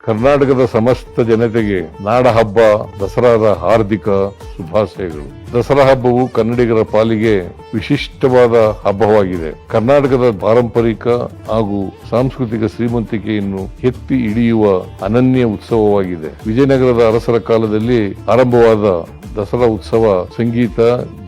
ಕರ್ನಾಟಕದ ಸಮಸ್ತ ಜನತೆಗೆ ನಾಡ ಹಬ್ಬ ದಸರಾದ ಹಾರ್ದಿಕ ಶುಭಾಶಯಗಳು. ದಸರಾ ಹಬ್ಬವು ಕನ್ನಡಿಗರ ಪಾಲಿಗೆ ವಿಶಿಷ್ಟವಾದ ಹಬ್ಬವಾಗಿದೆ. ಕರ್ನಾಟಕದ ಪಾರಂಪರಿಕ ಹಾಗೂ ಸಾಂಸ್ಕೃತಿಕ ಶ್ರೀಮಂತಿಕೆಯನ್ನು ಎತ್ತಿ ಹಿಡಿಯುವ ಅನನ್ಯ ಉತ್ಸವವಾಗಿದೆ. ವಿಜಯನಗರದ ಅರಸರ ಕಾಲದಲ್ಲಿ ಆರಂಭವಾದ ದಸರಾ ಉತ್ಸವ ಸಂಗೀತ,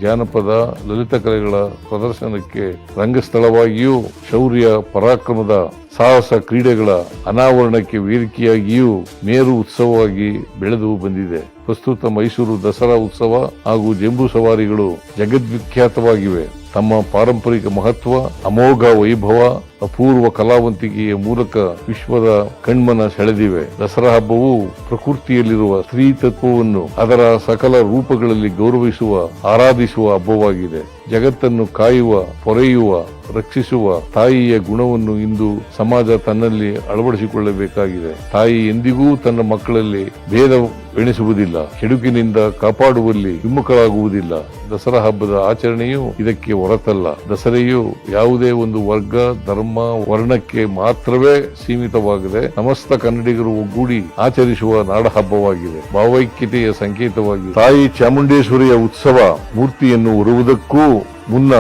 ಜಾನಪದ, ಲಲಿತ ಕಲೆಗಳ ಪ್ರದರ್ಶನಕ್ಕೆ ರಂಗಸ್ಥಳವಾಗಿಯೂ, ಶೌರ್ಯ ಪರಾಕ್ರಮದ ಸಾಹಸ ಕ್ರೀಡೆಗಳ ಅನಾವರಣಕ್ಕೆ ವೇದಿಕೆಯಾಗಿಯೂ ಮೇರು ಉತ್ಸವವಾಗಿ ಬೆಳೆದು ಬಂದಿದೆ. ಪ್ರಸ್ತುತ ಮೈಸೂರು ದಸರಾ ಉತ್ಸವ ಹಾಗೂ ಜಂಬೂ ಸವಾರಿಗಳು ಜಗದ್ವಿಖ್ಯಾತವಾಗಿವೆ. ತಮ್ಮ ಪಾರಂಪರಿಕ ಮಹತ್ವ, ಅಮೋಘ ವೈಭವ, ಅಪೂರ್ವ ಕಲಾವಂತಿಕೆಯ ಮೂಲಕ ವಿಶ್ವದ ಕಣ್ಮನ ಸೆಳೆದಿವೆ. ದಸರಾ ಹಬ್ಬವು ಪ್ರಕೃತಿಯಲ್ಲಿರುವ ಸ್ತ್ರೀ ತತ್ವವನ್ನು ಅದರ ಸಕಲ ರೂಪಗಳಲ್ಲಿ ಗೌರವಿಸುವ, ಆರಾಧಿಸುವ ಹಬ್ಬವಾಗಿದೆ. ಜಗತ್ತನ್ನು ಕಾಯುವ, ಪೊರೆಯುವ, ರಕ್ಷಿಸುವ ತಾಯಿಯ ಗುಣವನ್ನು ಇಂದು ಸಮಾಜ ತನ್ನಲ್ಲಿ ಅಳವಡಿಸಿಕೊಳ್ಳಬೇಕಾಗಿದೆ. ತಾಯಿ ಎಂದಿಗೂ ತನ್ನ ಮಕ್ಕಳಲ್ಲಿ ಭೇದ ಎಣಿಸುವುದಿಲ್ಲ, ಕೆಡುಕಿನಿಂದ ಕಾಪಾಡುವಲ್ಲಿ ವಿಮುಖರಾಗುವುದಿಲ್ಲ. ದಸರಾ ಹಬ್ಬದ ಆಚರಣೆಯು ಇದಕ್ಕೆ ಹೊರತಲ್ಲ. ದಸರೆಯು ಯಾವುದೇ ಒಂದು ವರ್ಗ, ಧರ್ಮ, ವರ್ಣಕ್ಕೆ ಮಾತ್ರವೇ ಸೀಮಿತವಾಗದೆ ಸಮಸ್ತ ಕನ್ನಡಿಗರು ಒಗ್ಗೂಡಿ ಆಚರಿಸುವ ನಾಡ ಹಬ್ಬವಾಗಿದೆ. ಭಾವೈಕ್ಯತೆಯ ಸಂಕೇತವಾಗಿ ತಾಯಿ ಚಾಮುಂಡೇಶ್ವರಿಯ ಉತ್ಸವ ಮೂರ್ತಿಯನ್ನು ಹೊರುವುದಕ್ಕೂ ಮುನ್ನ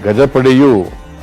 ಗಜಪಡೆಯು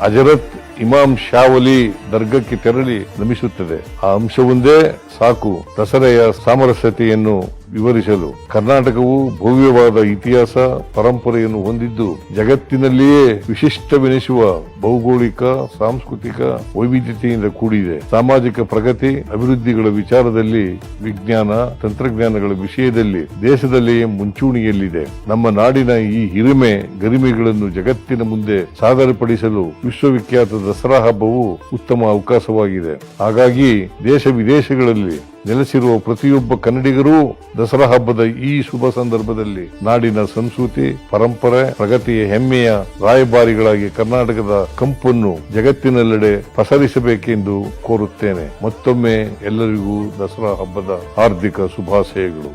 ಹಜರತ್ ಇಮಾಮ್ ಶಾವಲಿ ದರ್ಗಕ್ಕೆ ತೆರಳಿ ನಮಿಸುತ್ತದೆ. ಆ ಅಂಶವೊಂದೇ ಸಾಕು ದಸರೆಯ ಸಾಮರಸ್ಯತೆಯನ್ನು ವಿವರಿಸಲು. ಕರ್ನಾಟಕವು ಭವ್ಯವಾದ ಇತಿಹಾಸ, ಪರಂಪರೆಯನ್ನು ಹೊಂದಿದ್ದು ಜಗತ್ತಿನಲ್ಲಿಯೇ ವಿಶಿಷ್ಟವೆನಿಸುವ ಭೌಗೋಳಿಕ, ಸಾಂಸ್ಕೃತಿಕ ವೈವಿಧ್ಯತೆಯಿಂದ ಕೂಡಿದೆ. ಸಾಮಾಜಿಕ ಪ್ರಗತಿ, ಅಭಿವೃದ್ಧಿಗಳ ವಿಚಾರದಲ್ಲಿ, ವಿಜ್ಞಾನ, ತಂತ್ರಜ್ಞಾನಗಳ ವಿಷಯದಲ್ಲಿ ದೇಶದಲ್ಲಿಯೇ ಮುಂಚೂಣಿಯಲ್ಲಿದೆ. ನಮ್ಮ ನಾಡಿನ ಈ ಹಿರಿಮೆ, ಗರಿಮೆಗಳನ್ನು ಜಗತ್ತಿನ ಮುಂದೆ ಸಾದರಪಡಿಸಲು ವಿಶ್ವವಿಖ್ಯಾತ ದಸರಾ ಹಬ್ಬವು ಉತ್ತಮ ಅವಕಾಶವಾಗಿದೆ. ಹಾಗಾಗಿ ದೇಶ ವಿದೇಶಗಳಲ್ಲಿ ನೆಲೆಸಿರುವ ಪ್ರತಿಯೊಬ್ಬ ಕನ್ನಡಿಗರೂ ದಸರಾ ಹಬ್ಬದ ಈ ಶುಭ ಸಂದರ್ಭದಲ್ಲಿ ನಾಡಿನ ಸಂಸ್ಕೃತಿ, ಪರಂಪರೆ, ಪ್ರಗತಿಯ ಹೆಮ್ಮೆಯ ರಾಯಭಾರಿಗಳಾಗಿ ಕರ್ನಾಟಕದ ಕಂಪನ್ನು ಜಗತ್ತಿನೆಲ್ಲೆಡೆ ಪಸರಿಸಬೇಕೆಂದು ಕೋರುತ್ತೇನೆ. ಮತ್ತೊಮ್ಮೆ ಎಲ್ಲರಿಗೂ ದಸರಾ ಹಬ್ಬದ ಹಾರ್ದಿಕ ಶುಭಾಶಯಗಳು.